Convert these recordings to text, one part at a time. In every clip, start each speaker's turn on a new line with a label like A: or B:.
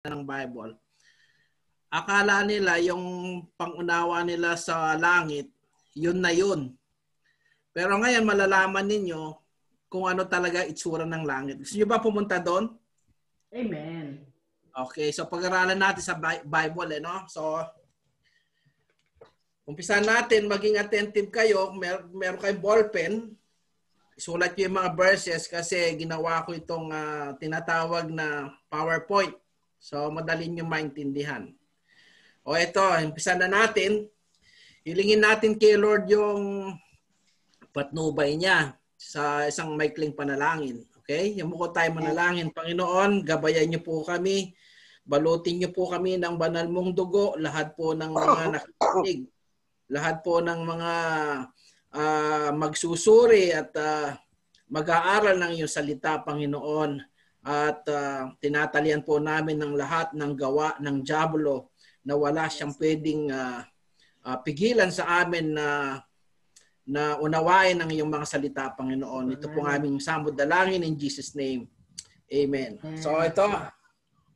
A: ng Bible, akala nila yung pangunawa nila sa langit, yun na yun. Pero ngayon malalaman ninyo kung ano talaga itsura ng langit. Gusto nyo ba pumunta doon?
B: Amen.
A: Okay, so pag-aralan natin sa Bible, no? So, umpisa natin, maging attentive kayo. Meron kayong ballpen. Isulat nyo yung mga verses kasi ginawa ko itong tinatawag na PowerPoint. So, madali nyo maintindihan. O ito, umpisa na natin. Hilingin natin kay Lord yung patnubay niya sa isang maikling panalangin. Okay? Yamuko tayo manalangin. Panginoon, gabayan niyo po kami. Balutin niyo po kami ng banal mong dugo. Lahat po ng mga nakikinig. Lahat po ng mga magsusuri at mag-aaral ng iyong salita, Panginoon. At tinatalian po namin ng lahat ng gawa ng diablo na wala siyang pwedeng pigilan sa amin na unawain ang iyong mga salita, Panginoon. Ito pong aming samod dalangin in Jesus' name. Amen. So ito,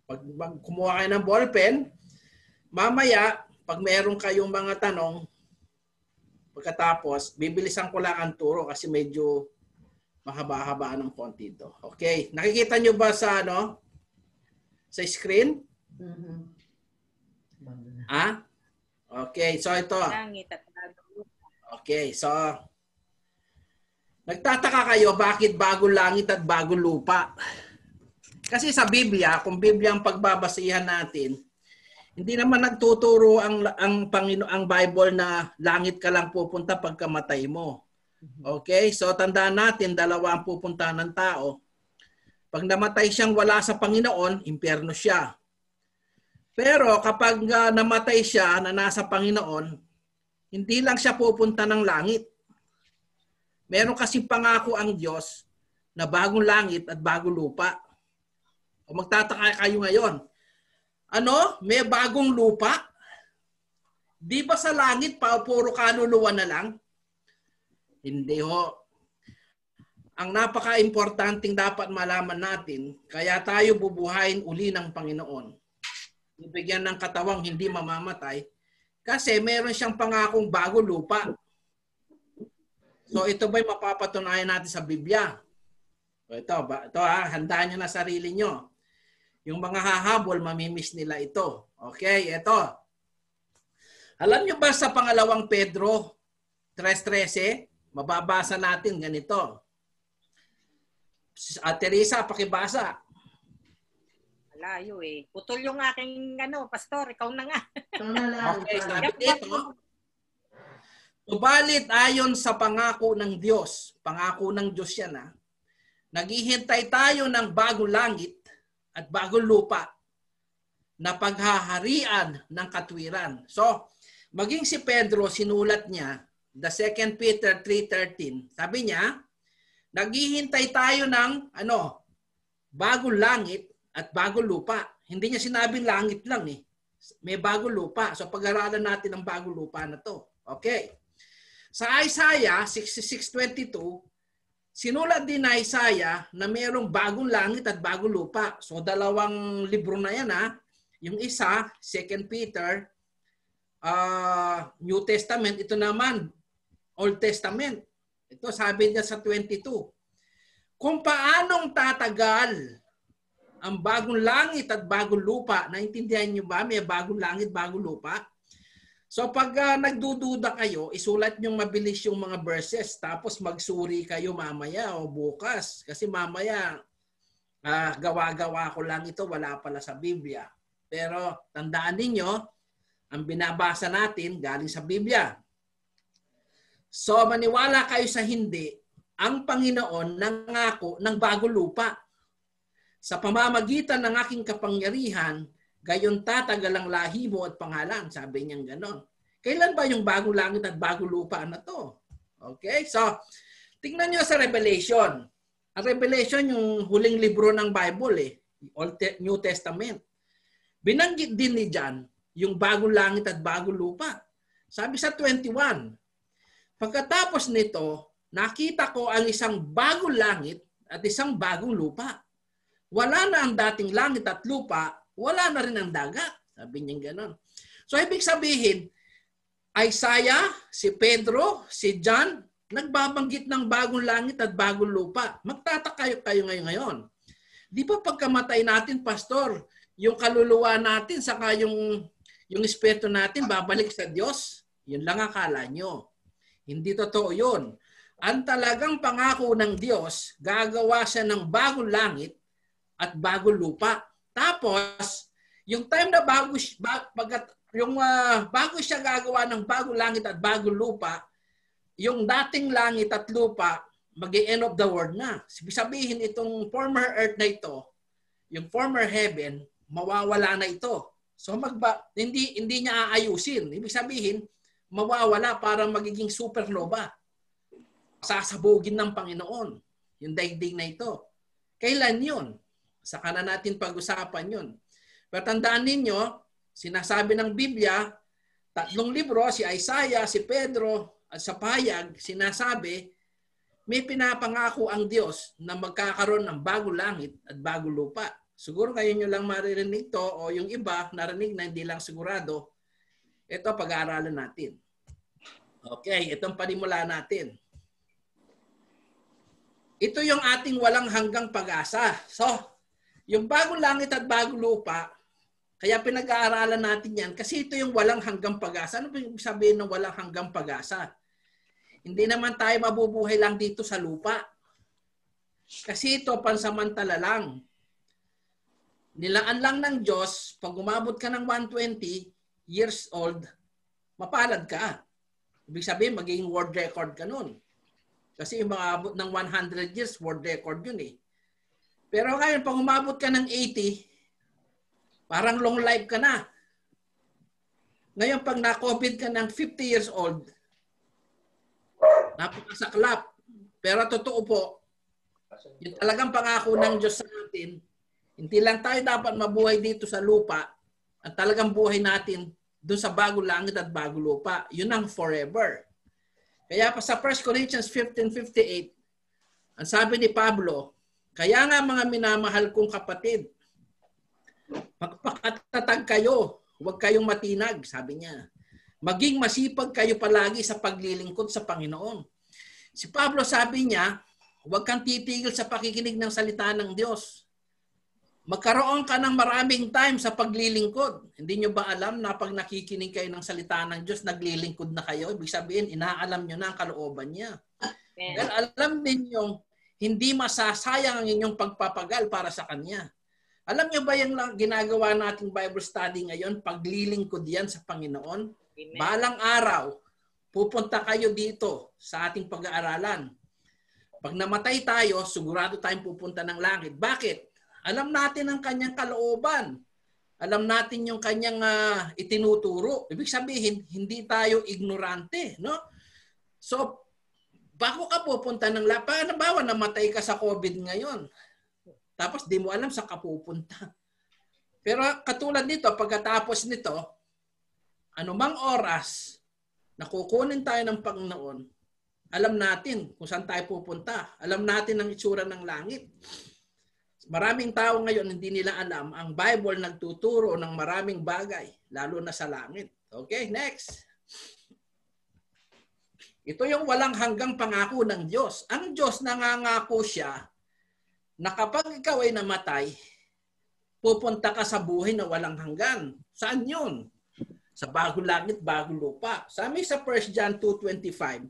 A: pag kumuha kayo ng ballpen, mamaya, pag meron kayong mga tanong, pagkatapos, bibilisan ko lang ang turo kasi medyo mahaba-haba ng konti ito. Okay. Nakikita nyo ba sa sa screen? Okay. So ito. Okay. So nagtataka kayo bakit bagong langit at bagong lupa? Kasi sa Biblia, kung Biblia ang pagbabasihan natin, hindi naman nagtuturo ang Panginoon, ang Bible na langit ka lang pupunta pagkamatay mo. Okay? So tandaan natin, dalawa ang pupuntahan ng tao. Pag namatay siyang wala sa Panginoon, impyerno siya. Pero kapag namatay siya na nasa Panginoon, hindi lang siya pupunta ng langit. Meron kasi pangako ang Diyos na bagong langit at bagong lupa. O magtataka kayo ngayon, may bagong lupa? Di ba sa langit pa puro kaluluwa na lang? Hindi ho. Ang napaka-importanting dapat malaman natin, kaya tayo bubuhayin uli ng Panginoon. Ibigyan ng katawang hindi mamamatay kasi meron siyang pangakong bagong lupa. So ito ba'y mapapatunayan natin sa Biblia? Ito handaan nyo na sarili nyo. Yung mga hahabol, mamimiss nila ito. Okay, ito. Alam nyo ba sa pangalawang Pedro 3:13, mababasa natin ganito. Teresa, pakibasa.
C: Malayo eh. Putol yung aking pastor. Ikaw na nga.
A: Okay, sabi dito. Subalit ayon sa pangako ng Diyos, pangako ng Diyos yan naghihintay tayo ng bagong langit at bagong lupa na paghaharian ng katwiran. So, maging si Pedro, sinulat niya, the 2 Peter 3:13, sabi niya, naghihintay tayo ng bagong langit at bagong lupa. Hindi niya sinabing langit lang eh. May bagong lupa. So, pag-aralan natin ang bagong lupa na to. Okay. Sa Isaiah 66:22, sinulat din na Isaiah na mayroong bagong langit at bagong lupa. So, dalawang libro na yan Yung isa, 2 Peter, New Testament. Ito naman, Old Testament. Ito sabi niya sa 22. Kung paanong tatagal ang bagong langit at bagong lupa, naintindihan niyo ba? May bagong langit, bagong lupa. So pag nagdududa kayo, isulat nyo mabilis yung mga verses tapos magsuri kayo mamaya o bukas. Kasi mamaya, gawa-gawa ko lang ito, wala pala sa Biblia. Pero tandaan ninyo, ang binabasa natin galing sa Biblia. So maniwala kayo sa hindi, ang Panginoon nangako ng bagong lupa. Sa pamamagitan ng aking kapangyarihan, gayon tatagal ang lahi mo at pangalan. Sabi niyang gano'n. Kailan ba yung bagong langit at bagong lupa na to? Okay? So, tingnan niyo sa Revelation. Ang Revelation, yung huling libro ng Bible New Testament. Binanggit din ni John yung bagong langit at bagong lupa. Sabi sa 21, pagkatapos nito, nakita ko ang isang bagong langit at isang bagong lupa. Wala na ang dating langit at lupa wala na rin ang dagat. Sabi niya gano'n. So, ibig sabihin, Isaiah, si Pedro, si John, nagbabanggit ng bagong langit at bagong lupa. Magtataka kayo ngayon. Di ba pagkamatay natin, Pastor, yung kaluluwa natin, saka yung espiritu natin, babalik sa Diyos? Yun lang akala nyo. Hindi totoo yun. Ang talagang pangako ng Diyos, gagawa siya ng bagong langit at bagong lupa. Tapos, yung time na bago siya gagawa ng bagong langit at bagong lupa, yung dating langit at lupa, mag-end of the world na. Sabihin itong former earth na ito, yung former heaven, mawawala na ito. So hindi niya aayusin. Ibig sabihin, mawawala para magiging supernova. Sasabugin ng Panginoon yung daigdig na ito. Kailan yun? Saka na natin pag-usapan yun. Pero tandaan ninyo, sinasabi ng Biblia, 3 libro, si Isaiah, si Pedro, at sa pahayag, sinasabi, may pinapangako ang Diyos na magkakaroon ng bagong langit at bagong lupa. Siguro kayo nyo lang maririnig to o yung iba narinig na hindi lang sigurado. Ito pag-aaralan natin. Okay, itong panimula natin. Ito yung ating walang hanggang pag-asa. So, yung bagong langit at bagong lupa, kaya pinag-aaralan natin yan kasi ito yung walang hanggang pag-asa. Ano ba yung sabihin ng walang hanggang pag-asa? Hindi naman tayo mabubuhay lang dito sa lupa. Kasi ito, pansamantala lang. Nilaan lang ng Diyos, pag umabot ka ng 120 years old, mapalad ka. Ibig sabihin, magiging world record ka nun. Kasi yung mga abot ng 100 years, world record yun eh. Pero ngayon, pag umabot ka ng 80, parang long life ka na. Ngayon, pag na-COVID ka ng 50 years old, napakasaklap. Pero totoo po, yung talagang pangako ng Diyos sa atin, hindi lang tayo dapat mabuhay dito sa lupa, at talagang buhay natin doon sa bagong langit at bagong lupa. Yun ang forever. Kaya pa sa 1 Corinthians 15:58, ang sabi ni Pablo, kaya nga mga minamahal kong kapatid, magpakatatag kayo, huwag kayong matinag, sabi niya. Maging masipag kayo palagi sa paglilingkod sa Panginoon. Si Pablo sabi niya, huwag kang titigil sa pakikinig ng salita ng Diyos. Magkaroon ka ng maraming time sa paglilingkod. Hindi nyo ba alam na pag nakikinig kayo ng salita ng Diyos, naglilingkod na kayo? Ibig sabihin, inaalam nyo na ang kalooban niya. Dahil alam ninyong hindi masasayang ang inyong pagpapagal para sa Kanya. Alam nyo ba yung ginagawa nating Bible study ngayon? Paglilingkod yan sa Panginoon.
C: Amen.
A: Balang araw, pupunta kayo dito sa ating pag-aaralan. Pag namatay tayo, sigurado tayong pupunta ng langit. Bakit? Alam natin ang kanyang kalooban. Alam natin yung kanyang itinuturo. Ibig sabihin, hindi tayo ignorante. No? So, bago ka pupunta ng langit, paano ba namatay ka sa COVID ngayon? Tapos di mo alam sa kapupunta. Pero katulad nito, pagkatapos nito, anumang oras na kukunin tayo ng Panginoon, alam natin kung saan tayo pupunta. Alam natin ang itsura ng langit. Maraming tao ngayon hindi nila alam. Ang Bible nagtuturo ng maraming bagay, lalo na sa langit. Okay, next. Ito yung walang hanggang pangako ng Diyos. Ang Diyos nangangako siya na kapag ikaw ay namatay, pupunta ka sa buhay na walang hanggan. Saan yun? Sa bagong langit, bagong lupa. Sabi sa 1 John 2:25,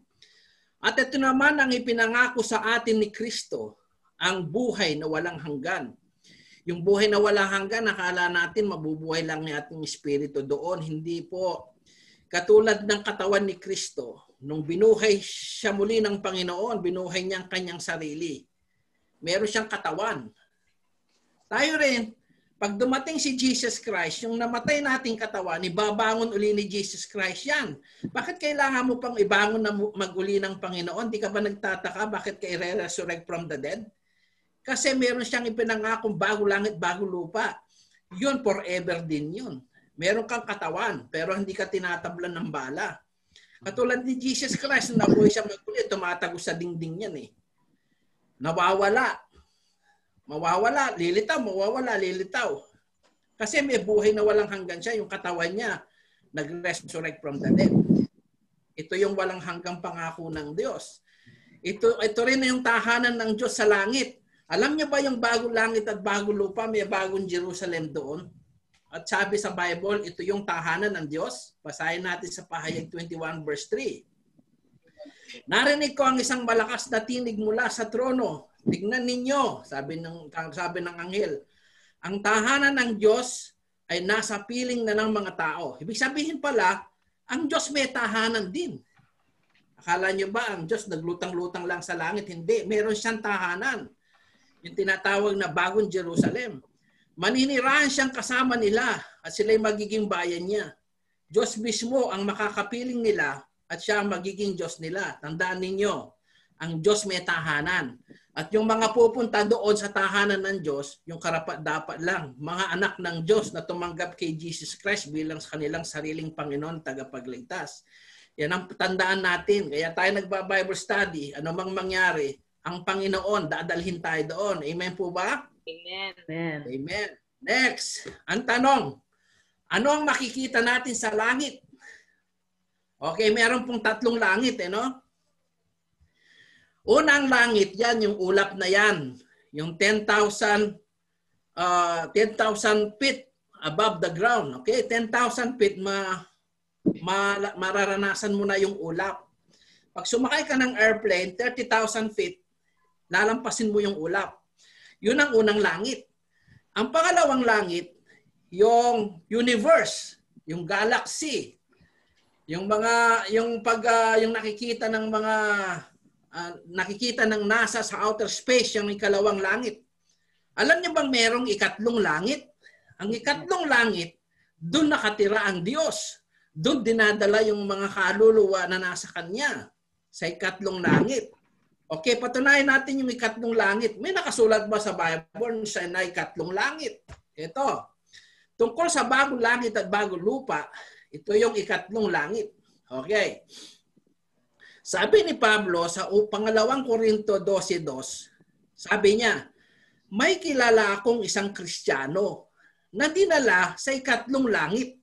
A: at ito naman ang ipinangako sa atin ni Kristo, ang buhay na walang hanggan. Yung buhay na walang hanggan, nakala natin mabubuhay lang ng ating espiritu doon. Hindi po. Katulad ng katawan ni Kristo, nung binuhay siya muli ng Panginoon, binuhay niya ang kanyang sarili. Meron siyang katawan. Tayo rin, pag dumating si Jesus Christ, yung namatay nating katawan, ibabangon uli ni Jesus Christ yan. Bakit kailangan mo pang ibangon na mag-uli ng Panginoon? Di ka ba nagtataka bakit ka i-resurrect from the dead? Kasi meron siyang ipinangakong bago langit, bago lupa. Yun, forever din yun. Meron kang katawan, pero hindi ka tinatablan ng bala. Katulad ni Jesus Christ, nabuhay siya mag-uli, tumatagos sa dingding yan eh. Nawawala. Mawawala, lilitaw, mawawala, lilitaw. Kasi may buhay na walang hanggan siya. Yung katawan niya, nag-resurrect from the dead. Ito yung walang hanggang pangako ng Diyos. Ito rin na yung tahanan ng Diyos sa langit. Alam niyo ba yung bagong langit at bagong lupa, may bagong Jerusalem doon? At sabi sa Bible, ito yung tahanan ng Diyos. Basahin natin sa Pahayag 21 verse 3. Narinig ko ang isang malakas na tinig mula sa trono. Tignan ninyo, sabi ng anghel. Ang tahanan ng Diyos ay nasa piling na ng mga tao. Ibig sabihin pala, ang Diyos may tahanan din. Akala nyo ba ang Diyos naglutang-lutang lang sa langit? Hindi. Meron siyang tahanan. Yung tinatawag na bagong Jerusalem. Maninirahan siyang kasama nila at sila'y magiging bayan niya. Diyos mismo ang makakapiling nila at siya ang magiging Diyos nila. Tandaan ninyo, ang Diyos may tahanan. At yung mga pupunta doon sa tahanan ng Diyos, yung karapat-dapat lang, mga anak ng Diyos na tumanggap kay Jesus Christ bilang kanilang sariling Panginoon, tagapagligtas. Yan ang tandaan natin. Kaya tayo nagba-Bible study, ano mang mangyari, ang Panginoon, dadalhin tayo doon. Amen po ba?
C: Amen.
B: Amen.
A: Amen. Next, ang tanong, ano ang makikita natin sa langit? Okay, meron pong tatlong langit, no? Unang langit, yan, yung ulap na yan. Yung 10,000 feet above the ground. Okay, 10,000 feet, mararanasan mo na yung ulap. Pag sumakay ka ng airplane, 30,000 feet, lalampasin mo yung ulap. Yun ang unang langit. Ang pangalawang langit, yung universe, yung galaxy, yung nakikita ng mga nakikita ng NASA sa outer space, yung ikalawang langit. Alam niyo bang merong ikatlong langit? Ang ikatlong langit, doon nakatira ang Diyos. Doon dinadala yung mga kaluluwa na nasa Kanya sa ikatlong langit. Okay, patunayan natin yung ikatlong langit. May nakasulat ba sa Bible sa na ikatlong langit? Ito. Tungkol sa bagong langit at bagong lupa, ito yung ikatlong langit. Okay. Sabi ni Pablo sa pangalawang Korinto 12:2, sabi niya, may kilala akong isang Kristiyano na dinala sa ikatlong langit.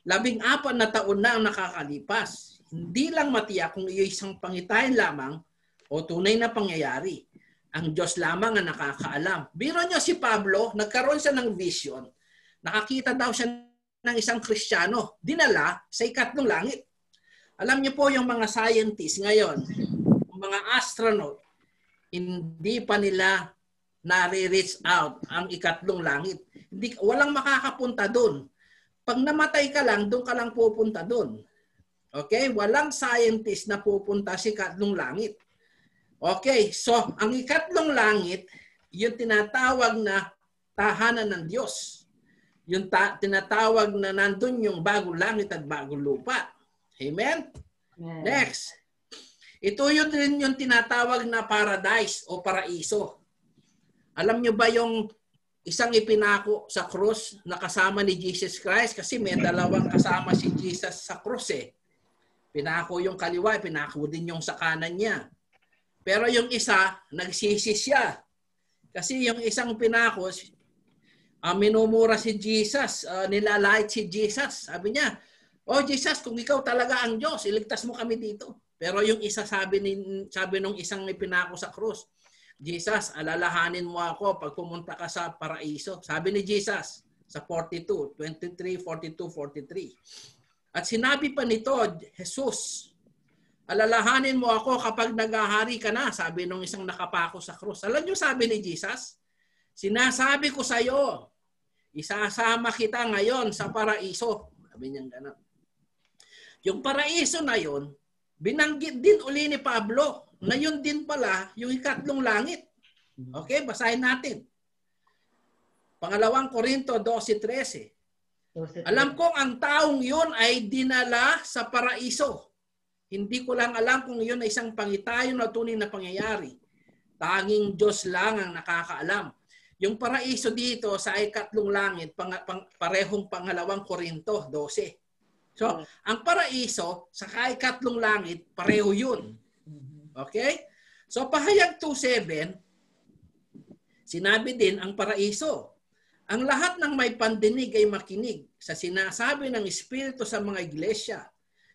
A: 14 na taon na ang nakakalipas. Hindi lang matiyak kung iyo'y isang pangitahin lamang o tunay na pangyayari. Ang Diyos lamang ang nakakaalam. Biro niyo si Pablo, nagkaroon siya ng vision. Nakakita daw siya ng isang Kristiyano, dinala sa ikatlong langit. Alam niyo po yung mga scientists ngayon, yung mga astronaut, hindi pa nila nare-reach out ang ikatlong langit. Walang makakapunta doon. Pag namatay ka lang, doon ka lang pupunta doon. Okay? Walang scientist na pupunta sa ikatlong langit. Okay, so ang ikatlong langit, yung tinatawag na tahanan ng Diyos. Yung tinatawag na nandun yung bagong langit at bagong lupa. Amen?
B: Amen.
A: Next. Ito yun rin yung tinatawag na paradise o paraiso. Alam nyo ba yung isang ipinako sa krus na kasama ni Jesus Christ? Kasi may dalawang kasama si Jesus sa krus eh. Pinako yung kaliwa, pinako din yung sa kanan niya. Pero yung isa, nagsisi siya. Kasi yung isang pinako, minumura si Jesus, nilalait si Jesus. Sabi niya, oh Jesus, kung ikaw talaga ang Diyos, iligtas mo kami dito. Pero yung isa sabi nung isang ipinako sa krus, Jesus, alalahanin mo ako pag pumunta ka sa paraiso. Sabi ni Jesus sa 23, 43. At sinabi pa nito, Jesus, alalahanin mo ako kapag naghahari ka na, sabi nung isang nakapako sa krus. Alam niyo sabi ni Jesus, sinasabi ko sa iyo, isasama kita ngayon sa paraiso. Sabi niya gano'n. Yung paraiso na yon, binanggit din uli ni Pablo na yun din pala yung ikatlong langit. Okay, basahin natin. Pangalawang Korinto 12:13. Alam kong ang taong yun ay dinala sa paraiso. Hindi ko lang alam kung yun ay isang pangitayon na tunay na pangyayari. Tanging Diyos lang ang nakakaalam. Yung paraiso dito sa ikatlong langit, parehong pangalawang Korinto 12. So, ang paraiso sa ikatlong langit, pareho yun. Okay? So, Pahayag 2:7, sinabi din ang paraiso. Ang lahat ng may pandinig ay makinig sa sinasabi ng Espiritu sa mga iglesia.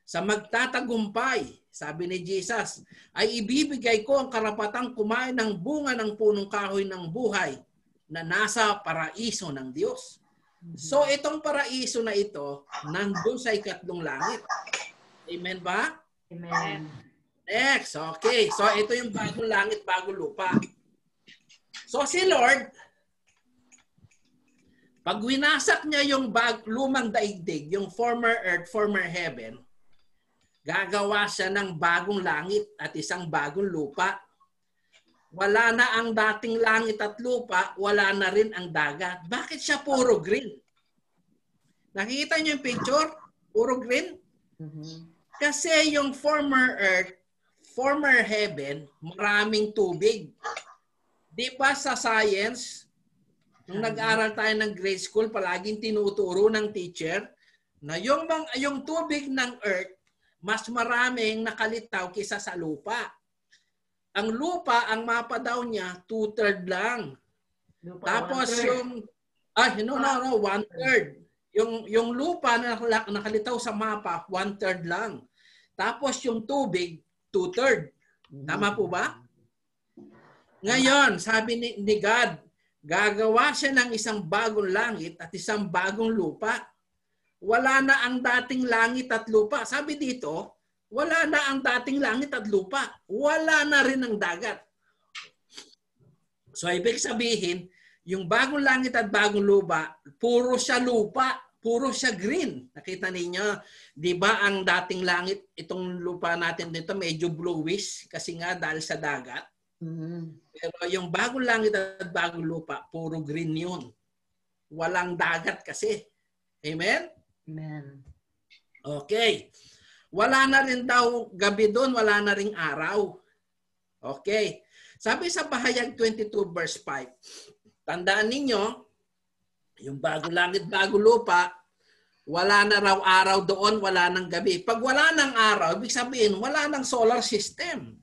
A: Sa magtatagumpay, sabi ni Jesus, ay ibibigay ko ang karapatang kumain ng bunga ng punong kahoy ng buhay na nasa paraiso ng Diyos. So itong paraiso na ito, nandun sa ikatlong langit. Amen ba?
B: Amen.
A: Next, okay. So ito yung bagong langit, bagong lupa. So si Lord, pag winasak niya yung lumang daigdig, yung former earth, former heaven, gagawa siya ng bagong langit at isang bagong lupa. Wala na ang dating langit at lupa, wala na rin ang dagat. Bakit siya puro green? Nakikita niyo yung picture? Puro green? Kasi yung former earth, former heaven, maraming tubig. Di ba sa science, nung nag-aral tayo ng grade school, palaging tinuturo ng teacher na yung tubig ng earth, mas maraming nakalitaw kaysa sa lupa. Ang lupa, ang mapa daw niya, 2/3 lang.
B: Lupa,
A: Tapos
B: 1/3.
A: no, 1/3. Yung lupa na nakalitaw sa mapa, 1/3 lang. Tapos yung tubig, 2/3. Tama po ba? Ngayon, sabi ni God, gagawa siya ng isang bagong langit at isang bagong lupa. Wala na ang dating langit at lupa. Sabi dito, wala na ang dating langit at lupa. Wala na rin ang dagat. So, ibig sabihin, yung bagong langit at bagong lupa, puro siya lupa. Puro siya green. Nakita ninyo, di ba ang dating langit, itong lupa natin dito, medyo bluish kasi nga dahil sa dagat. Pero yung bagong langit at bagong lupa, puro green yun. Walang dagat kasi. Amen?
B: Amen.
A: Okay. Wala na rin daw gabi doon, wala na ring araw. Okay. Sabi sa Pahayag 22 verse 5, tandaan ninyo, yung bagong langit, bagong lupa, wala na raw araw doon, wala nang gabi. Pag wala nang araw, ibig sabihin, wala nang solar system.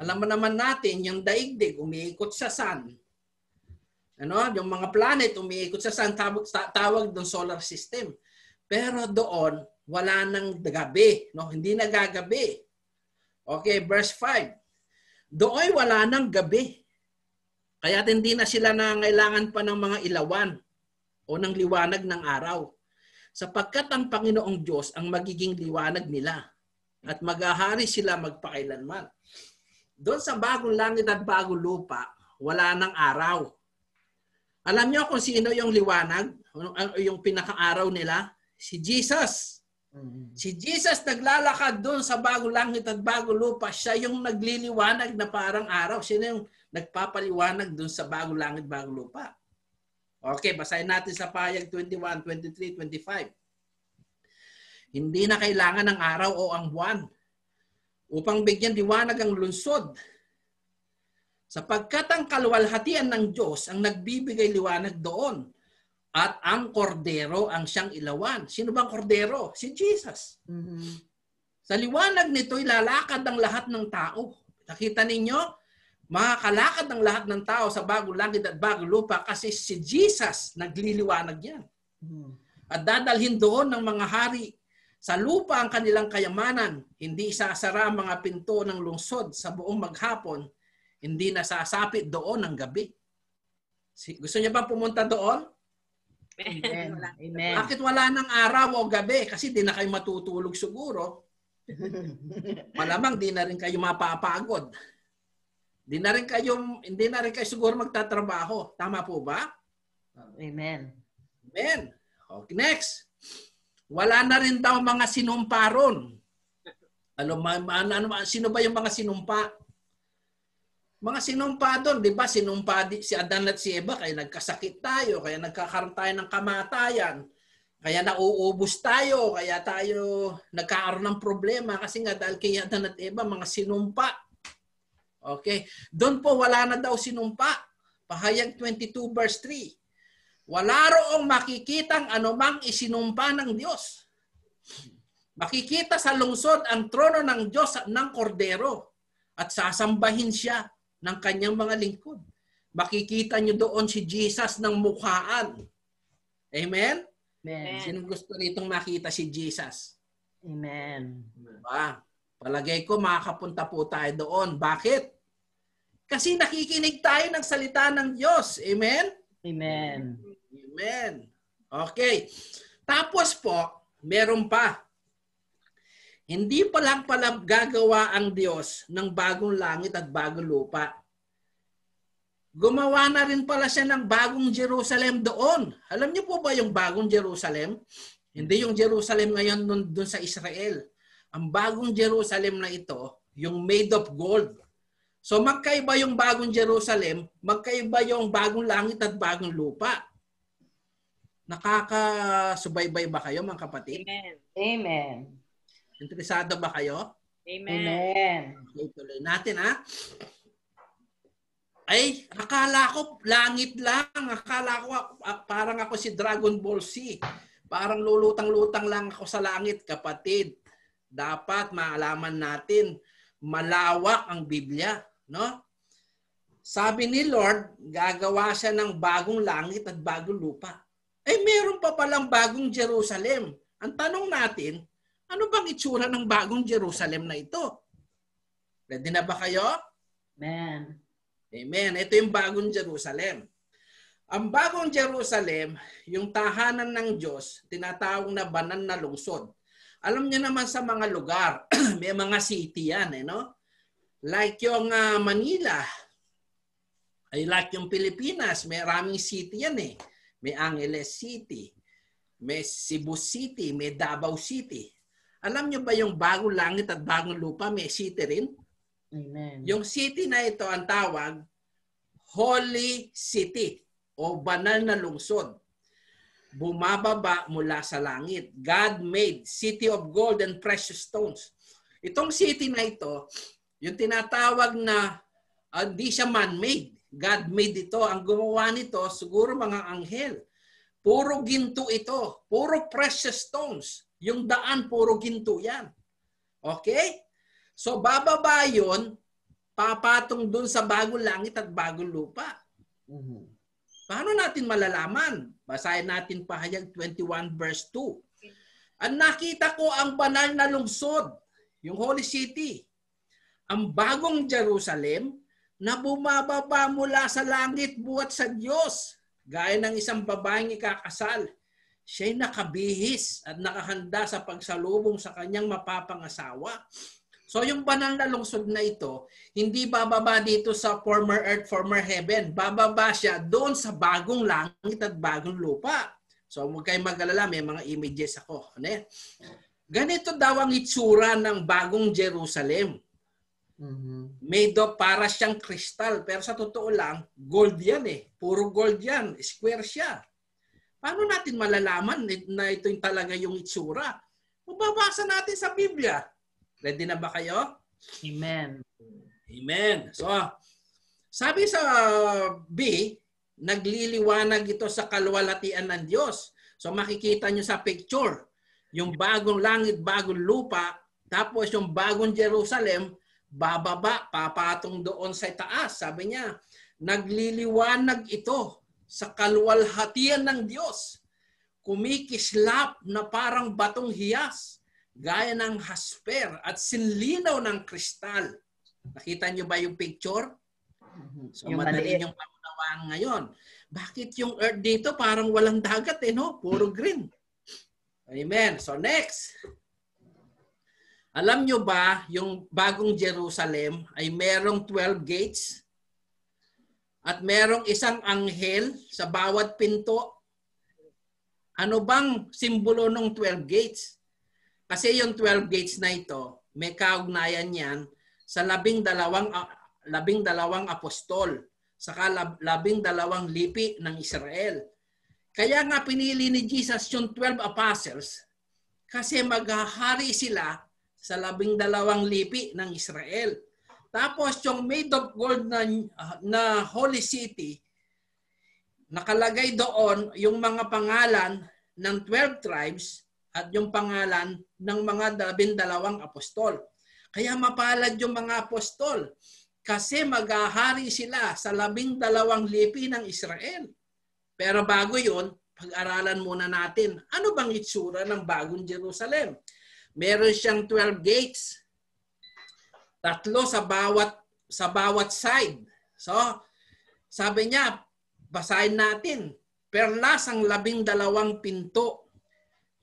A: Alam mo naman natin, yung daigdig, umiikot sa sun. Yung mga planet, umiikot sa sun, tawag doon solar system. Pero doon, wala nang gabi. No? Hindi nagagabi. Okay, verse 5. Doon wala nang gabi. Kaya hindi na sila nangailangan pa ng mga ilawan o ng liwanag ng araw. Sapagkat ang Panginoong Diyos ang magiging liwanag nila at maghahari sila magpakailanman. Doon sa bagong langit at bagong lupa, wala nang araw. Alam niyo kung sino yung liwanag? Yung pinaka-araw nila? Si Jesus. Si Jesus naglalakad doon sa bagong langit at bagong lupa. Siya yung nagliliwanag na parang araw. Sino yung nagpapaliwanag doon sa bagong langit, bagong lupa? Okay, basahin natin sa Pahayag 21, 23, 25. Hindi na kailangan ng araw o ang buwan upang bigyan liwanag ang lungsod. Sapagkat ang kaluwalhatian ng Diyos ang nagbibigay liwanag doon. At ang kordero ang siyang ilawan. Sino bang kordero? Si Jesus. Sa liwanag nito, ilalakad ang lahat ng tao. Nakita ninyo? Makakalakad ang lahat ng tao sa bagong langit at bagong lupa kasi si Jesus nagliliwanag yan. At dadalhin doon ng mga hari sa lupa ang kanilang kayamanan. Hindi isasara ang mga pinto ng lungsod sa buong maghapon. Hindi nasasapit doon ang gabi. Gusto niya ba pumunta doon?
B: Amen. Amen.
A: Bakit wala ng araw o gabi? Kasi di na kayo matutulog siguro. Malamang di na rin kayo mapapagod. Hindi na rin kayo siguro magtatrabaho. Tama po ba?
B: Amen.
A: Amen. Okay, next. Wala na rin daw mga sinumpa ron. Sino ba yung mga sinumpa? Mga sinumpa doon, di ba? Sinumpa si Adan at si Eva, kaya nagkasakit tayo, kaya nagkakaroon tayo ng kamatayan, kaya nauubos tayo, kaya tayo nagkakaroon ng problema kasi nga dahil kay Adan at Eva, mga sinumpa. Okay? Doon po wala na daw sinumpa. Pahayag 22 verse 3. Wala roong makikitang anumang isinumpa ng Diyos. Makikita sa lungsod ang trono ng Diyos at ng kordero at sasambahin siya ng kanyang mga lingkod. makikita nyo doon si Jesus ng mukhaan. Amen?
B: Amen.
A: Sino gusto nitong makita si Jesus?
B: Amen.
A: Diba? Palagay ko makakapunta po tayo doon. Bakit? Kasi nakikinig tayo ng salita ng Diyos. Amen?
B: Amen.
A: Amen. Okay. Tapos po, meron pa. Hindi pa lang pala gagawa ang Diyos ng bagong langit at bagong lupa. Gumawa na rin pala siya ng bagong Jerusalem doon. Alam niyo po ba yung bagong Jerusalem? Hindi yung Jerusalem ngayon doon sa Israel. Ang bagong Jerusalem na ito, yung made of gold. So magkaiba yung bagong Jerusalem, magkaiba yung bagong langit at bagong lupa. Nakakasubaybay ba kayo mga kapatid?
C: Amen.
B: Amen.
A: Interesado ba kayo?
C: Amen.
B: Amen.
A: Okay, tuloy natin ha. Ay, akala ko langit lang. Akala ko parang ako si Dragon Ball Z. Parang lulutang-lutang lang ako sa langit, kapatid. Dapat maalaman natin, malawak ang Biblia, no? Sabi ni Lord, gagawa siya ng bagong langit at bagong lupa. Eh, meron pa palang bagong Jerusalem. Ang tanong natin, ano bang itsura ng bagong Jerusalem na ito? Ready na ba kayo?
B: Amen.
A: Amen. Ito yung bagong Jerusalem. Ang bagong Jerusalem, yung tahanan ng Diyos, tinatawag na banal na lungsod. Alam niyo naman sa mga lugar, may mga city yan, no? Like yung Manila, ay like yung Pilipinas, may maraming city yan eh. May Angeles City, may Cebu City, may Davao City. Alam niyo ba yung bagong langit at bagong lupa, may city rin?
B: Amen.
A: Yung city na ito ang tawag Holy City o banal na lungsod. Bumababa mula sa langit. God-made city of gold and precious stones. Itong city na ito, yung tinatawag na hindi siya man-made. God-made ito. Ang gumawa nito, siguro mga anghel. Puro ginto ito. Puro precious stones. Yung daan, puro ginto yan. Okay? So, bababa yun, papatong dun sa bagong langit at bagong lupa.
B: Mhm.
A: Paano natin malalaman? Basahin natin Pahayag 21 verse 2. Ang nakita ko ang banal na lungsod, yung Holy City, ang bagong Jerusalem na bumababa mula sa langit buhat sa Diyos, gaya ng isang babaeng ikakasal. Siya'y nakabihis at nakahanda sa pagsalubong sa kanyang mapapangasawa. So yung banal na lungsod na ito, hindi bababa dito sa former earth, former heaven. Bababa siya doon sa bagong langit at bagong lupa. So huwag kayong mag-alala, may mga images ako. Ano? Ganito daw ang itsura ng bagong Jerusalem.
B: Mhm.
A: Made of para siyang kristal. Pero sa totoo lang, gold yan eh. Puro gold yan. Square siya. Paano natin malalaman na ito yung talaga yung itsura? Mababasa natin sa Biblia. Ready na ba kayo?
B: Amen.
A: Amen. So, sabi sa B, nagliliwanag ito sa kaluwalhatian ng Diyos. So, makikita nyo sa picture, yung bagong langit, bagong lupa, tapos yung bagong Jerusalem, bababa, papatong doon sa taas. Sabi niya, nagliliwanag ito sa kaluwalhatian ng Diyos. Kumikislap na parang batong hiyas, gaya ng hasper at sinlinaw ng kristal. Nakita niyo ba yung picture? So,
B: Yung
A: madali
B: maliit.
A: yung pamunawaan ngayon. Bakit yung earth dito parang walang dagat eh, no? Puro green. Amen. So, next. Alam niyo ba, yung bagong Jerusalem ay merong 12 gates at merong isang anghel sa bawat pinto. Ano bang simbolo ng 12 gates? Kasi yung 12 gates na ito, may kaugnayan yan sa 12 apostol, saka 12 lipi ng Israel. Kaya nga pinili ni Jesus yung 12 apostles kasi maghahari sila sa 12 lipi ng Israel. Tapos yung made of gold na Holy City, nakalagay doon yung mga pangalan ng 12 tribes at yung pangalan ng mga 12 apostol. Kaya mapalad yung mga apostol. kasi maghahari sila sa 12 lipi ng Israel. Pero bago yun, pag-aralan muna natin, ano bang itsura ng bagong Jerusalem? Meron siyang 12 gates. 3 sa bawat side. So, sabi niya, basahin natin. Perlas ang 12 pinto.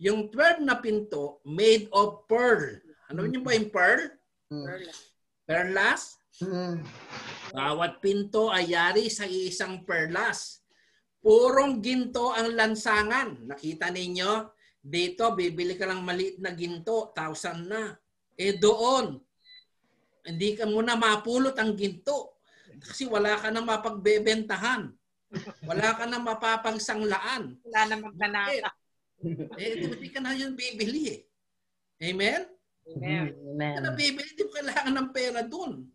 A: Yung 12 na pinto, made of pearl. Ano niyo ba yung pearl? Perlas. Bawat pinto ay yari sa isang perlas. Purong ginto ang lansangan. Nakita ninyo? Dito, bibili ka lang maliit na ginto, 1,000 na. Doon, hindi ka muna mapulot ang ginto. Kasi wala ka na mapagbebentahan. Wala ka na mapapangsanglaan.
C: Wala na magnanaka.
A: Hindi ka na yun bibili. Amen?
C: Amen.
B: Amen.
A: Kaya bibili, di mo kailangan ng pera dun.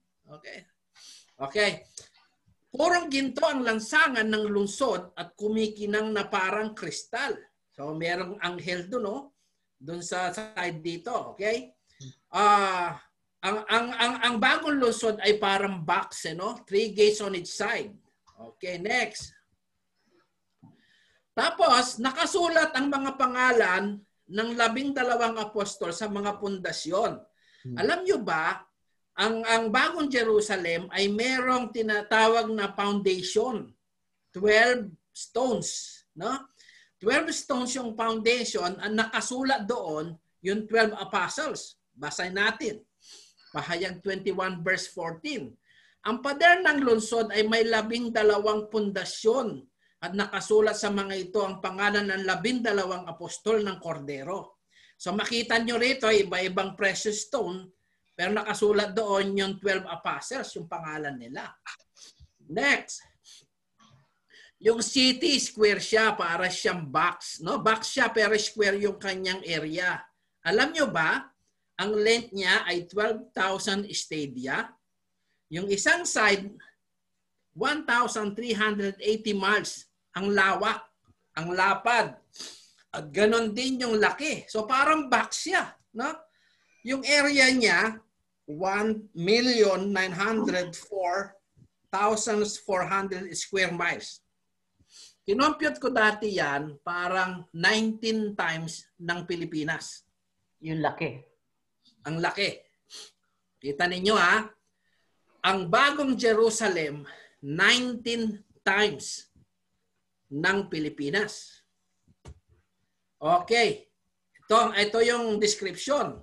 A: Okay. Purong ginto ang lansangan ng lungsod at kumikinang na parang kristal. So, merong anghel dun, no? Dun sa side dito. Okay? Ang bagong lungsod ay parang box, no? 3 gates on each side. Okay, next. Tapos, nakasulat ang mga pangalan ng 12 apostol sa mga pundasyon. Alam nyo ba, ang bagong Jerusalem ay merong tinatawag na foundation. 12 stones. No? 12 stones yung foundation. Ang nakasulat doon, yung 12 apostles. Basahin natin. Pahayag 21 verse 14. Ang pader ng lungsod ay may 12 pundasyon at nakasulat sa mga ito ang pangalan ng 12 apostol ng Kordero. So makita nyo rito, iba-ibang precious stone, pero nakasulat doon yung 12 apostles, yung pangalan nila. Next. Yung city, square siya, para siyang box. No? Box siya, pero square yung kanyang area. Alam nyo ba, ang length niya ay 12,000 stadia. Yung isang side, 1,380 miles. Ang lawak, ang lapad. At ganon din yung laki. So parang box siya. No? Yung area niya, 1,904,400 square miles. Kinompute ko dati yan, parang 19 times ng Pilipinas.
B: Yung laki.
A: Ang laki. Kita ninyo ha, ang bagong Jerusalem, 19 times ng Pilipinas. Okay. Ito yung description.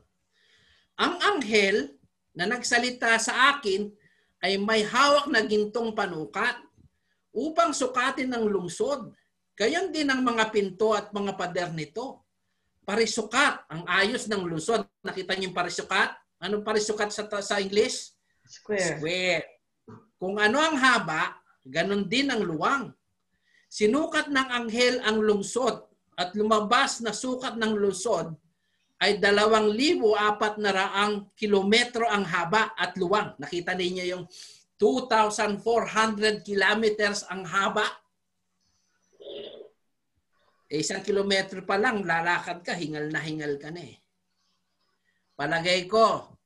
A: Ang anghel na nagsalita sa akin ay may hawak na gintong panukat upang sukatin ng lungsod. Gayon din ang mga pinto at mga pader nito. Parisukat ang ayos ng lungsod. Nakita niyo yung parisukat? Anong parisukat sa English?
B: Square.
A: Square. Kung ano ang haba, ganon din ang luwang. Sinukat ng anghel ang lungsod at lumabas na sukat ng lungsod ay 2,400 kilometro ang haba at luwang. Nakita niyo yung 2,400 kilometers ang haba. 1 kilometro pa lang, lalakad ka, hingal na hingal ka na eh. Palagay ko,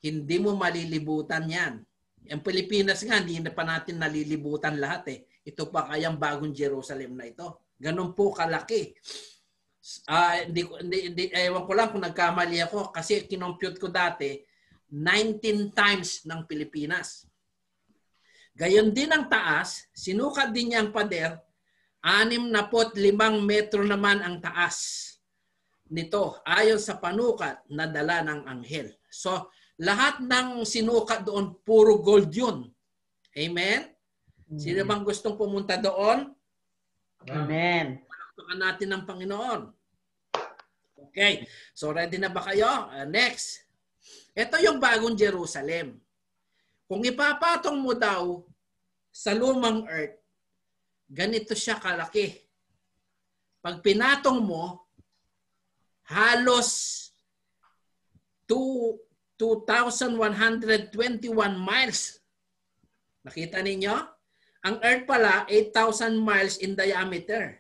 A: hindi mo malilibutan yan. Ang Pilipinas nga, hindi na pa natin nalilibutan lahat eh. Ito pa kayang bagong Jerusalem na ito. Ganun po kalaki. Ewan ko lang kung nagkamali ako kasi kinompute ko dati 19 times ng Pilipinas. Gayon din ang taas, sinukat din niya ang pader, 65 metro naman ang taas nito ayon sa panukat na dala ng anghel. So, lahat ng sinukat doon, puro gold yun. Amen? Sino bang gustong pumunta doon?
B: Amen.
A: Palakpakan natin ng Panginoon. Okay. So, ready na ba kayo? Next. Ito yung bagong Jerusalem. Kung ipapatong mo daw sa lumang earth, ganito siya kalaki. Pag pinatong mo, halos 2,121 miles. Nakita ninyo? Ang earth pala, 8,000 miles in diameter.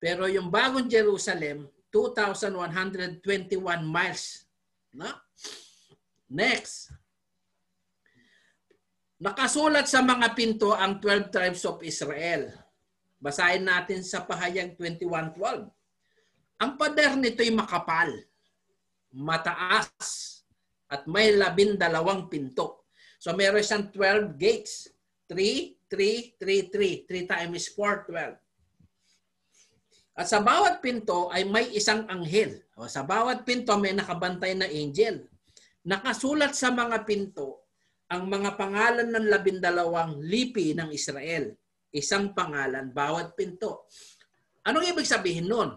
A: Pero yung bagong Jerusalem, 2,121 miles. No? Next. Nakasulat sa mga pinto ang 12 tribes of Israel. Basahin natin sa Pahayag 21:12. Ang pader nito'y makapal, mataas, at may 12 pinto. So meron siyang 12 gates. 3, 3, 3, 3. 3 times 4, 12. At sa bawat pinto ay may isang anghel. O sa bawat pinto may nakabantay na angel. Nakasulat sa mga pinto ang mga pangalan ng 12 lipi ng Israel. Isang pangalan, bawat pinto. Anong ibig sabihin nun?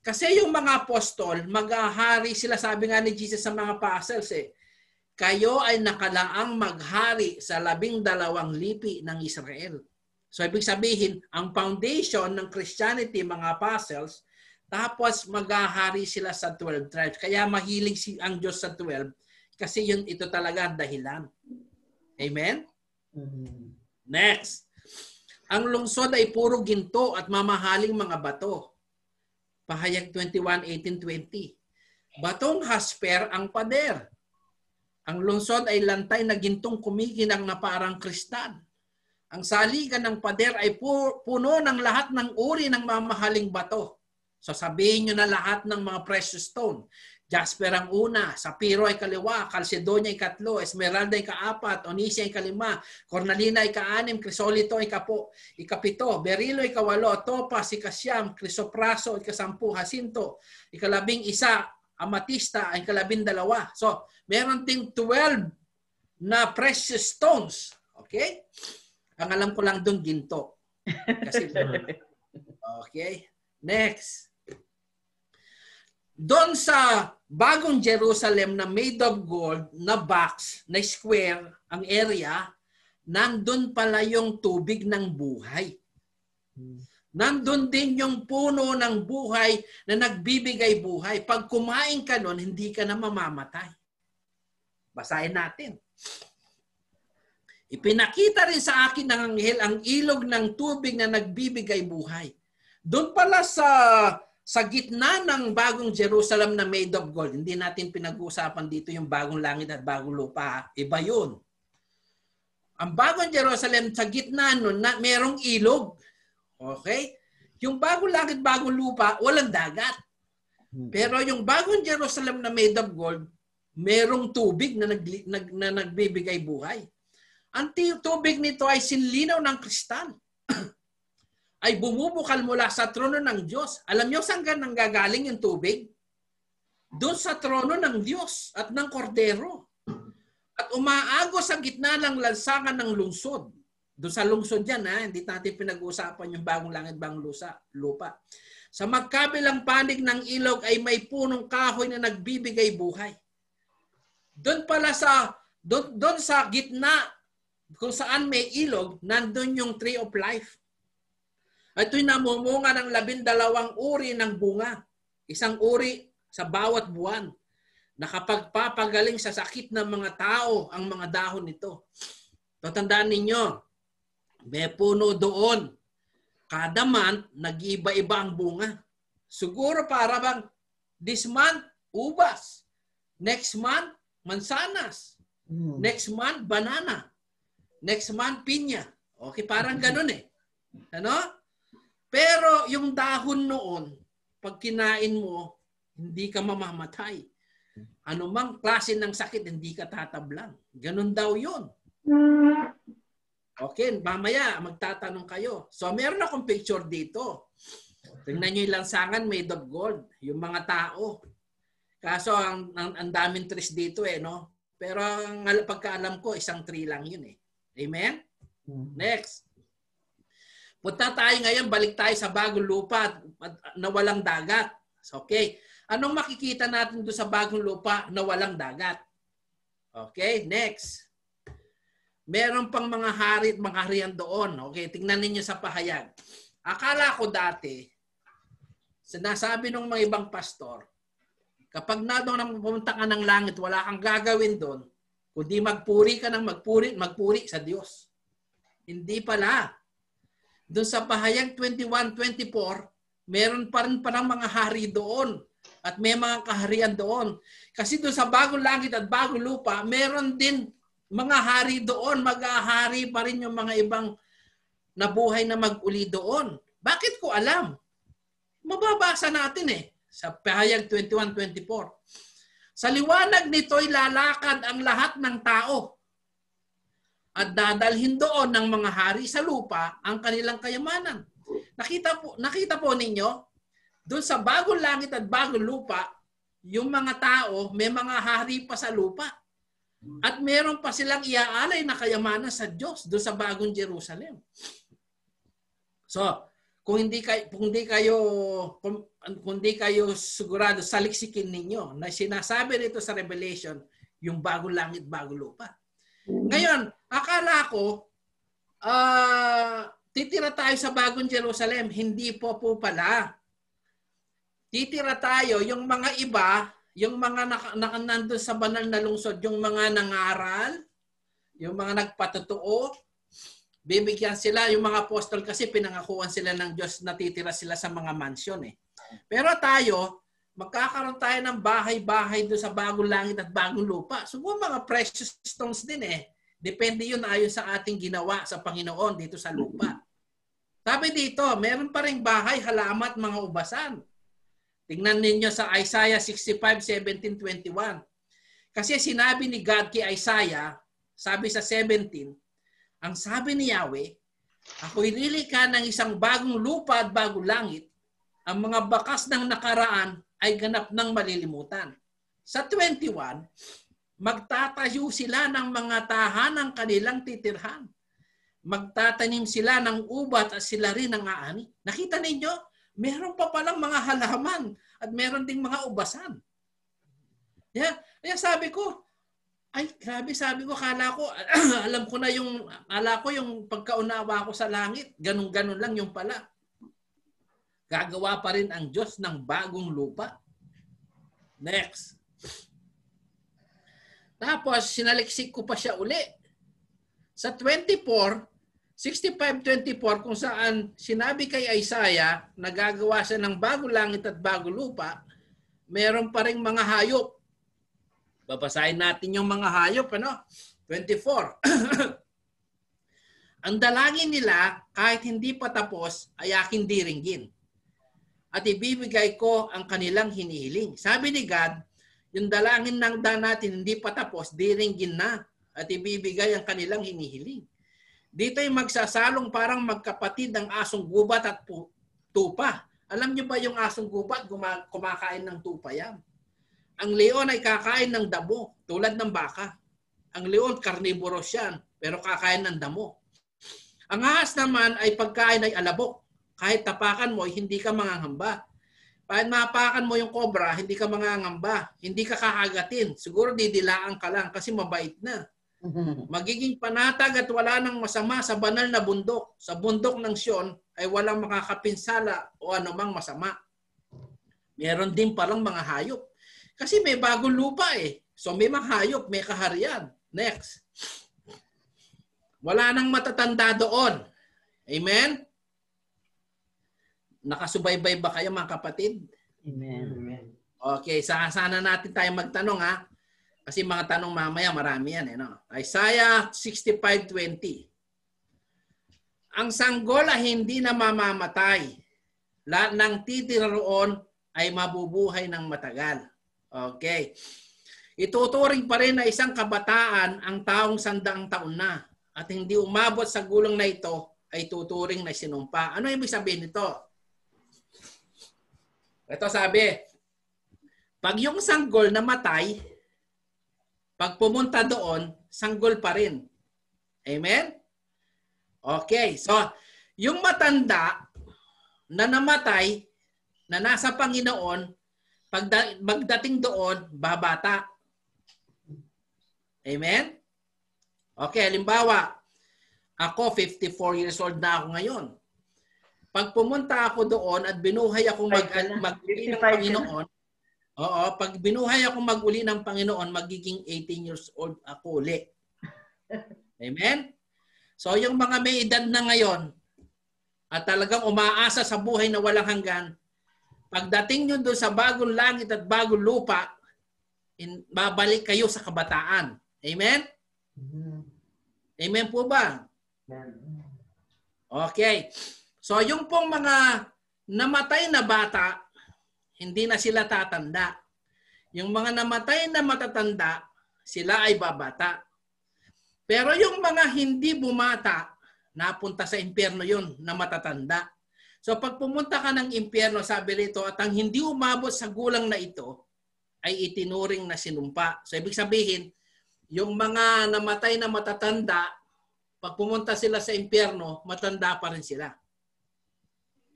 A: Kasi yung mga apostol, maghahari sila, sabi nga ni Jesus sa mga apostles, kayo ay nakalaang maghari sa 12 lipi ng Israel. So ibig sabihin, ang foundation ng Christianity, mga apostles, tapos maghahari sila sa 12 tribes. Kaya mahilig ang Diyos sa 12 kasi yun ito talaga ang dahilan. Amen? Next. Ang lungsod ay puro ginto at mamahaling mga bato. Pahayag 21:18-20. Batong hasper ang pader. Ang lungsod ay lantay na gintong kumikinang na parang kristal. Ang saligan ng pader ay puno ng lahat ng uri ng mamahaling bato. So sabihin nyo na lahat ng mga precious stone. Jasper ang una, sapiro ay kaliwa, kalsedonia ay katlo, esmeralda ay kaapat, onysia ay kalima, cornalina ay kaanim, krisolito ay ikapito, berilo ay kawalo, topas, ikasyam, krisopraso ay kasampu, hasinto, ikalabing isa, amatista ay 12. So, meron ding 12 na precious stones. Okay? Ang alam ko lang doon ginto. Kasi, okay? Next. Doon sa bagong Jerusalem na made of gold, na box, na square, ang area, nandun pala yung tubig ng buhay. Nandun din yung puno ng buhay na nagbibigay buhay. Pag kumain ka nun, hindi ka na mamamatay. Basahin natin. Ipinakita rin sa akin ng anghel ang ilog ng tubig na nagbibigay buhay. Doon pala sa gitna ng bagong Jerusalem na made of gold, hindi natin pinag-uusapan dito yung bagong langit at bagong lupa. Iba yun. Ang bagong Jerusalem, sa gitna nun, merong ilog. Okay? Yung bagong langit, bagong lupa, walang dagat. Pero yung bagong Jerusalem na made of gold, merong tubig na nagbibigay buhay. Ang tubig nito ay sinlinaw ng kristal. Ay bumubukal mula sa trono ng Diyos. Alam niyo saan nanggagaling yung tubig? Doon sa trono ng Diyos at ng Kordero. At umaago sa gitna ng lansangan ng lungsod. Doon sa lungsod yan, hindi natin pinag-uusapan yung bagong langit, bagong lupa. Sa magkabilang panig ng ilog ay may punong kahoy na nagbibigay buhay. Doon pala doon sa gitna, kung saan may ilog, nandun yung tree of life. At ito'y namumunga ng 12 uri ng bunga. Isang uri sa bawat buwan. Nakapagpapagaling sa sakit ng mga tao ang mga dahon nito. Tatandaan ninyo, may puno doon. Kada month, nag-iiba-iba ang bunga. Siguro para bang this month, ubas. Next month, mansanas. Next month, banana. Next month, pinya. Okay, parang ganun eh. Ano? Pero yung dahon noon, pag kinain mo, hindi ka mamamatay. Anumang klase ng sakit, hindi ka tatablan. Ganun daw yun. Okay, mamaya magtatanong kayo. So meron akong picture dito. Tingnan nyo yung lansangan made of gold. Yung mga tao. Kaso ang daming trees dito no? Pero ang pagkaalam ko, isang tree lang yun Amen? Next. Punta tayo ngayon, balik tayo sa bagong lupa na walang dagat. Okay. Anong makikita natin doon sa bagong lupa na walang dagat? Okay, next. Meron pang mga hari at mga harian doon. Okay, tingnan ninyo sa pahayag. Akala ko dati, sinasabi ng mga ibang pastor, kapag na doon pumunta ka ng langit, wala kang gagawin doon, kundi magpuri ka ng magpuri sa Diyos. Hindi pala. Doon sa pahayag 21-24, meron pa rin parang mga hari doon at may mga kaharian doon. Kasi doon sa bagong langit at bagong lupa, meron din mga hari doon, mag-ahari pa rin yung mga ibang nabuhay na mag-uli doon. Bakit ko alam? Mababasa natin sa Pahayag 21:24. Sa liwanag nito'y lalakad ang lahat ng tao at dadalhin doon ng mga hari sa lupa ang kanilang kayamanan. Nakita po ninyo, doon sa bagong langit at bagong lupa, yung mga tao, may mga hari pa sa lupa. At meron pa silang iaalay na kayamanan sa Diyos doon sa bagong Jerusalem. So, kung hindi kayo sigurado, saliksikin ninyo na sinasabi rito sa Revelation, yung bagong langit, bagong lupa. Ngayon, akala ko, titira tayo sa bagong Jerusalem. Hindi po pala. Titira tayo, yung mga iba, yung mga nandun sa banal na lungsod, yung mga nangaral, yung mga nagpatotoo, bibigyan sila, yung mga apostol kasi pinangakuan sila ng Diyos, natitira sila sa mga mansyon Pero tayo, magkakaroon tayo ng bahay-bahay doon sa bagong langit at bagong lupa. So mga precious stones din Depende yun ayon sa ating ginawa sa Panginoon dito sa lupa. Sabi dito, meron pa ring bahay, halamat, mga ubasan. Tingnan ninyo sa Isaiah 65:17-21. Kasi sinabi ni God kay Isaiah, sabi sa 17, ang sabi ni Yahweh, ako'y lilikha ng isang bagong lupa at bagong langit. Ang mga bakas ng nakaraan ay ganap ng malilimutan. Sa 21, magtatayo sila ng mga tahanang kanilang titirhan. Magtatanim sila ng ubat at sila rin ang aani. Nakita ninyo? Meron pa palang mga halaman at meron ding mga ubasan. Kaya sabi ko, ay grabe, sabi ko, kala ko, alam ko na yung pagkaunawa ko sa langit. Ganun-ganun lang yung pala. Gagawa pa rin ang Diyos ng bagong lupa. Next. Tapos, sinaliksik ko pa siya uli. Sa 65:24, kung saan sinabi kay Isaiah na gagawa siya ng bagong langit at bagong lupa, meron pa ring mga hayop. Babasahin natin yung mga hayop. 24. Ang dalangin nila, kahit hindi pa tapos, ay aking diringgin. At ibibigay ko ang kanilang hinihiling. Sabi ni God, yung dalangin ng natin hindi pa tapos, diringgin na. At ibibigay ang kanilang hinihiling. Dito ay magsasalong parang magkapatid ng asong gubat at tupa. Alam niyo ba yung asong gubat kumakain ng tupa yan? Ang leon ay kakain ng damo tulad ng baka. Ang leon carnivorous yan pero kakain ng damo. Ang ahas naman ay pagkain ay alabok. Kahit tapakan mo, hindi ka mangangamba. Kahit mapakan mo yung cobra, hindi ka mangangamba. Hindi ka kakagatin. Siguro didilaan ka lang kasi mabait na. Magiging panatag at wala nang masama sa banal na bundok. Sa bundok ng Sion ay walang makakapinsala o anumang masama. Meron din palang mga hayop. Kasi may bagong lupa So may mga hayop, may kaharian. Next. Wala nang matatanda doon. Amen? Nakasubaybay ba kayo mga kapatid?
B: Amen.
A: Okay, sana natin tayo magtanong Kasi mga tanong mamaya marami yan Isaiah 65:20. Ang sanggol ay hindi na mamamatay. Lahat ng titira roon ay mabubuhay ng matagal. Okay. Ituturing pa rin na isang kabataan ang taong 100 taon na at hindi umabot sa gulong na ito ay tuturing na sinumpa. Ano ibig sabihin nito? Ito sabi, pag yung sanggol namatay, pag pumunta doon, sanggol pa rin. Amen? Okay. So, yung matanda na namatay, na nasa Panginoon, pag magdating doon, babata. Amen? Okay, halimbawa, ako 54 years old na ako ngayon. Pag pumunta ako doon at binuhay ako mag-uli ng Panginoon, pag binuhay ako mag-uli ng Panginoon, magiging 18 years old ako uli. Amen? So yung mga may edad na ngayon at talagang umaasa sa buhay na walang hanggan, pagdating nyo doon sa bagong langit at bagong lupa, babalik kayo sa kabataan. Amen? Amen po ba? Okay. So yung pong mga namatay na bata, hindi na sila tatanda. Yung mga namatay na matatanda, sila ay babata. Pero yung mga hindi bumata, napunta sa impyerno yun na matatanda. So pag pumunta ka ng impyerno, sabi rito, at ang hindi umabot sa gulang na ito ay itinuring na sinumpa. So ibig sabihin, yung mga namatay na matatanda, pag pumunta sila sa impyerno, matanda pa rin sila.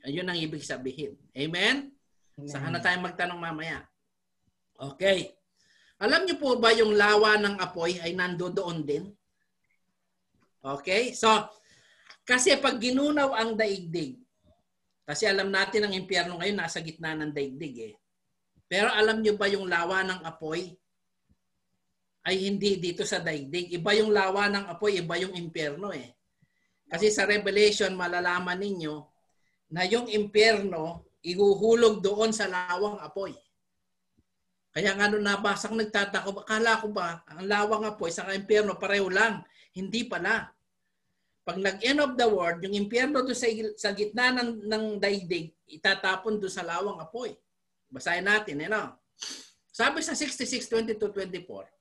A: Ayun ang ibig sabihin. Amen? Saka na tayo magtanong mamaya. Okay. Alam niyo po ba yung lawa ng apoy ay nandoon din? Okay? So, kasi pag ginunaw ang daigdig, kasi alam natin ang impyerno ngayon nasa gitna ng daigdig eh. Pero alam niyo ba yung lawa ng apoy ay hindi dito sa daigdig? Iba yung lawa ng apoy, iba yung impyerno eh. Kasi sa Revelation, malalaman ninyo na yung impyerno ihuhulog doon sa lawang apoy. Kaya nga nung nabasang nagtataka, akala ko ba ang lawang apoy sa impyerno pareho lang? Hindi pala. Pag nag-end of the world, yung impyerno doon sa gitna ng daigdig, itatapon doon sa lawang apoy. Basahin natin, Sabi sa 66:22-24,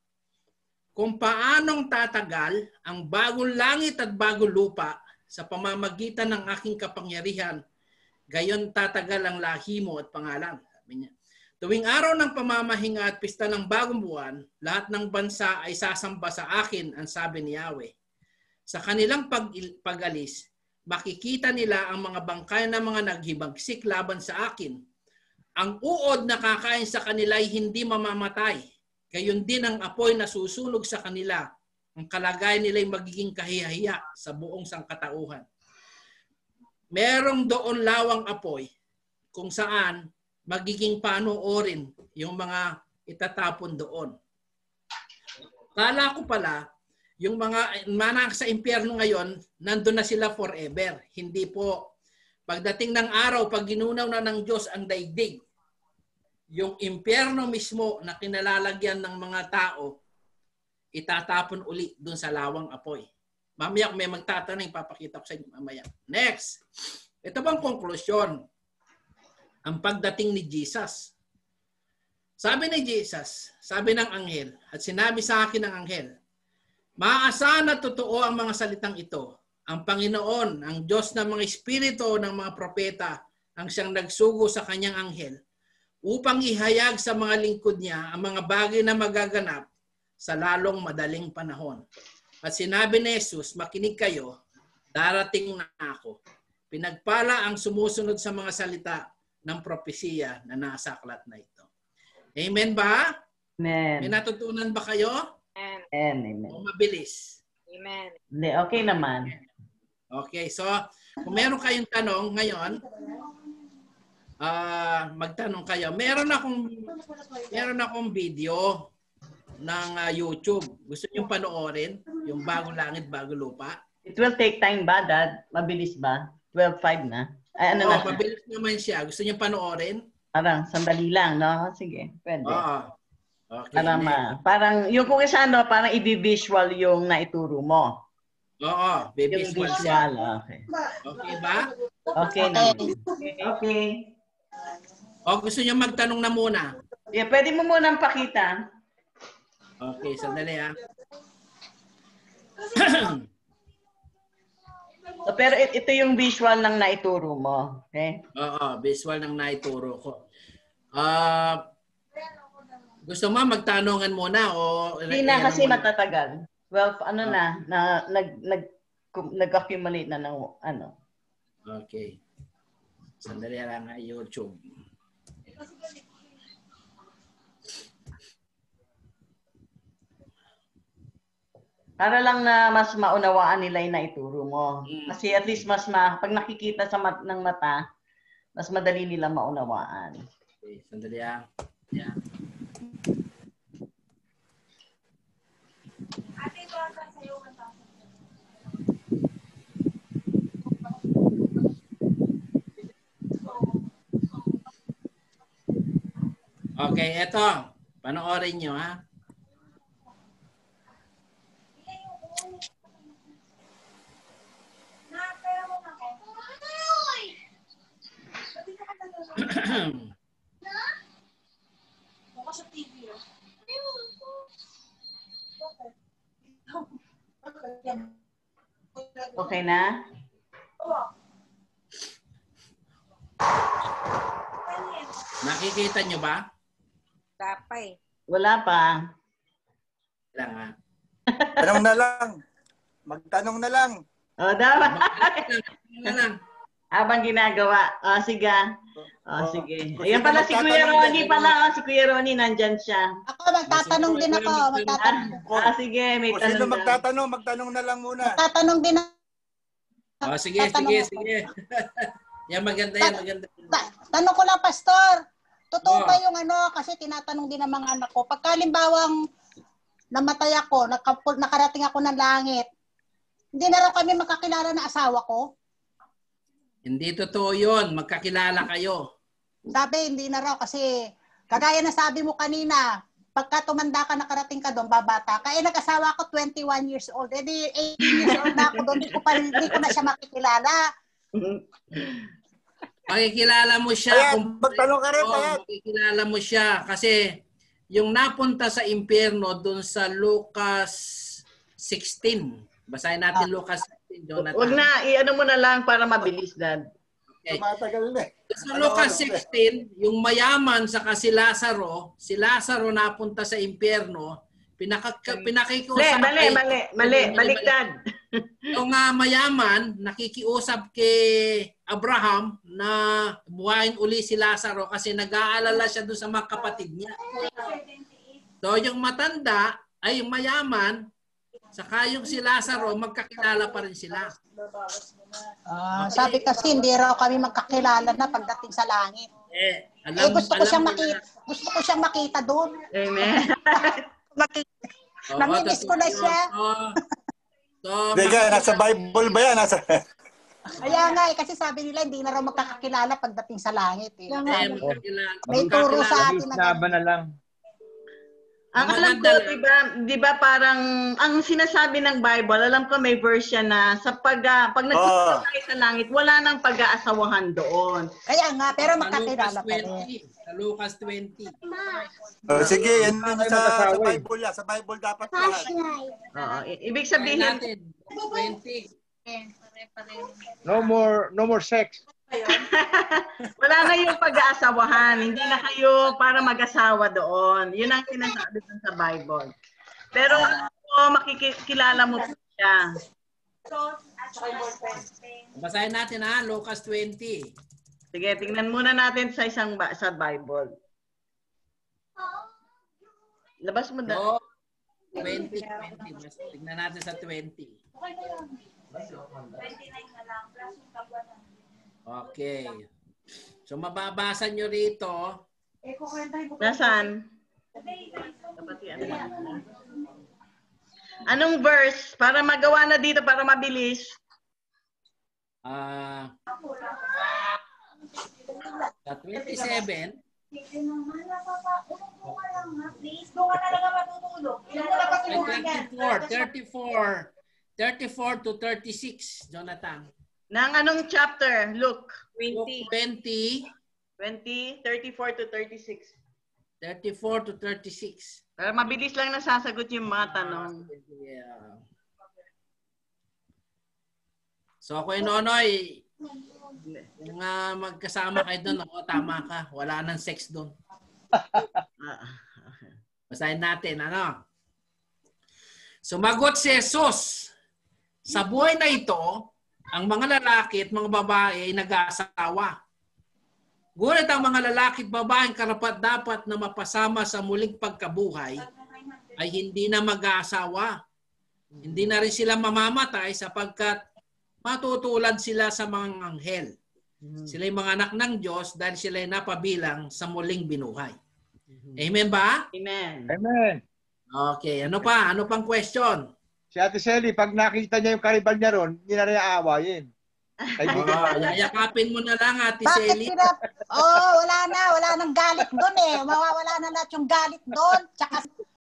A: kung paanong tatagal ang bagong langit at bagong lupa sa pamamagitan ng aking kapangyarihan, gayon tatagal ang lahi mo at pangalan. Sabi niya. Tuwing araw ng pamamahinga at pista ng bagong buwan, lahat ng bansa ay sasamba sa akin, ang sabi ni Yahweh. Sa kanilang pag-alis, makikita nila ang mga bangkay ng mga naghibagsik laban sa akin. Ang uod na kakain sa kanila ay hindi mamamatay. Gayon din ang apoy na susunog sa kanila. Ang kalagayan nila ay magiging kahihiya sa buong sangkatauhan. Merong doon lawang apoy kung saan magiging panoorin yung mga itatapon doon. Kala ko pala, yung mga manak sa impyerno ngayon, nandun na sila forever. Hindi po. Pagdating ng araw, pag ginunaw na ng Diyos ang daigdig, yung impyerno mismo na kinalalagyan ng mga tao, itatapon uli dun sa lawang apoy. Mamaya kung may magtatanong, papakita ko sa inyo mamaya. Next. Ito bang konklusyon? Ang pagdating ni Jesus. Sabi ni Jesus, sabi ng anghel, at sinabi sa akin ng anghel, maaasahan na totoo ang mga salitang ito. Ang Panginoon, ang Diyos ng mga espiritu ng mga propeta, ang siyang nagsugo sa kanyang anghel, upang ihayag sa mga lingkod niya ang mga bagay na magaganap sa lalong madaling panahon. At sinabi ni Jesus, makinig kayo, darating na ako. Pinagpala ang sumusunod sa mga salita ng propesiya na nasa aklat na ito. Amen ba?
B: Amen.
A: May natutunan ba kayo?
B: Amen.
A: O mabilis?
C: Amen.
B: Hindi, okay naman.
A: Okay, so kung meron kayong tanong ngayon, magtanong kayo. Meron akong video ng YouTube. Gusto niyo panoorin? Yung Bagong Langit, Bagong Lupa?
B: It will take time ba, Dad? Mabilis ba? 12:05 na. Ay, ano na siya?
A: Mabilis naman siya. Gusto niyo panoorin?
B: Parang sandali lang, no? Sige, pwede.
A: Oo. Okay.
B: Parang, yung kung isa, no, parang i-visual yung naituro mo.
A: Oo,
B: Yung
A: visual siya.
B: visual, okay.
A: Okay ba?
B: Okay naman. Okay.
A: O gusto niyo magtanong na muna?
B: Yeah, pwede mo munang pakita.
A: Okay, sandali ha.
B: So, pero ito yung visual ng naituro mo. Okay?
A: Oo, visual ng naituro ko. Gusto mo magtanungan muna o
B: Hindi na kasi matatagal. Well, nag-accumulate na ng ano.
A: Okay. Sandali lang nga YouTube.
B: Para lang na mas maunawaan nila yung naituro mo. Kasi at least pag nakikita ng mata, mas madali nila maunawaan.
A: Okay, sandali lang. Yeah. Okay, eto. Panoorin nyo, ha?
B: Okay na?
A: Nakikita nyo ba?
C: Tapay.
B: Wala pa.
A: Wala nga.
D: Tanong na lang. Magtanong na lang.
B: O, dapat.
A: Wala lang.
B: Habang ginagawa. O, sige. O, sige.
D: Kung
B: Ayan
D: sino
B: pala si Kuya
D: magtatanong
B: Ronnie
D: dyan,
B: pala. O, si Kuya Ronnie, nandyan siya.
E: Ako, magtatanong din ako. Magtatanong.
B: Sige. May
D: Kung sino
B: tanong daw.
D: magtatanong, magtanong na lang muna.
E: Magtatanong din ako.
A: Oh, sige. Yan, maganda yan. Maganda.
E: Tanong ko lang, Pastor. Totoo
A: Oh.
E: ba yung ano? Kasi tinatanong din ng mga anak ko. Pagkalimbawang namatay ako, nakarating ako ng langit, hindi na raw kami makakilala na asawa ko?
A: Hindi totoo yun. Magkakilala kayo.
E: Sabi, hindi na raw kasi kagaya na sabi mo kanina, pagka tumanda ka, nakarating ka doon, babata ka. Eh, nag-asawa ako 21 years old. Eh, di 18 years old na ako doon. Hindi ko na siya makikilala.
A: Makikilala mo siya.
D: Ayan, magtanong ka rin, ayan.
A: Makikilala mo siya. Kasi yung napunta sa impyerno doon sa Lucas 16. Basahin natin Lucas 16, Jonathan.
B: Huwag na, i-ano mo na lang para mabilis, Dad.
A: Okay.
D: Tumatagal na eh.
A: Sa Lucas 16, yung mayaman sa si Lazaro napunta sa impyerno, pinakikiusap.
B: Mali. Baliktad.
A: Yung mayaman, nakikiusap kay Abraham na buhayin uli si Lazaro kasi nag-aalala siya doon sa mga kapatid niya. So yung matanda, ay yung mayaman, saka yung si Lazaro, magkakilala pa rin sila.
E: Sabi kasi hindi raw kami magkakilala na pagdating sa langit. Gusto ko siyang makita doon.
B: Amen.
E: Namimiss ko na siya.
D: Teka, nasa Bible ba yan?
E: Kaya nga kasi sabi nila hindi na raw magkakakilala pagdating sa langit. May turo sa atin
F: na lang.
B: Ang alam ko, di ba parang, ang sinasabi ng Bible, alam ko may version na sa pag nagpunta tayo sa langit, wala nang pag-aasawahan doon.
E: Kaya nga, pero magkakilala pa rin.
A: Sa Lucas 20.
D: Sige, yan sa Bible yan. Sa Bible dapat lahat.
B: Oo, ibig sabihin,
A: natin, 20.
F: No more sex.
B: wala na yung pag-aasawahan. Hindi na kayo para mag-asawa doon. Yun ang sinasabi dun sa Bible. Pero makikilala mo siya.
A: Basahin natin Lucas 20.
B: Sige, tingnan muna natin sa sa Bible. Labas mo na.
A: 20. Tingnan natin sa 20. Okay. So mababasa nyo rito.
B: Nasaan? Anong verse? Para magawa na dito, para mabilis.
A: Sa 27. 34 to 36, Jonathan.
B: Nang anong chapter? Luke.
A: 20.
B: 34 to 36.
A: 34 to 36.
B: Para mabilis lang nasasagot yung mga tanong.
A: Yeah. So, Kuya Nonoy, yung magkasama kayo doon, tama ka. Wala nang sex doon. Basahin natin, Sumagot si Jesus, sa buhay na ito, ang mga lalaki at mga babae ay nag-aasawa. Ngunit ang mga lalaki at babaeng karapat-dapat na mapasama sa muling pagkabuhay ay hindi na mag-aasawa. Hindi na rin sila mamamatay sapagkat matutulad sila sa mga anghel. Sila yung mga anak ng Diyos dahil sila ay napabilang sa muling binuhay. Amen ba?
B: Amen.
F: Amen.
A: Okay. Ano pa? Ano pang question?
F: Si Ate Selly, pag nakita niya yung karibal niya ron, hindi na rin aawayin.
A: Yayakapin mo na lang, Ate
E: Bakit
A: Selly.
E: wala nang galit doon eh. Mawawala na lahat yung galit doon. Tsaka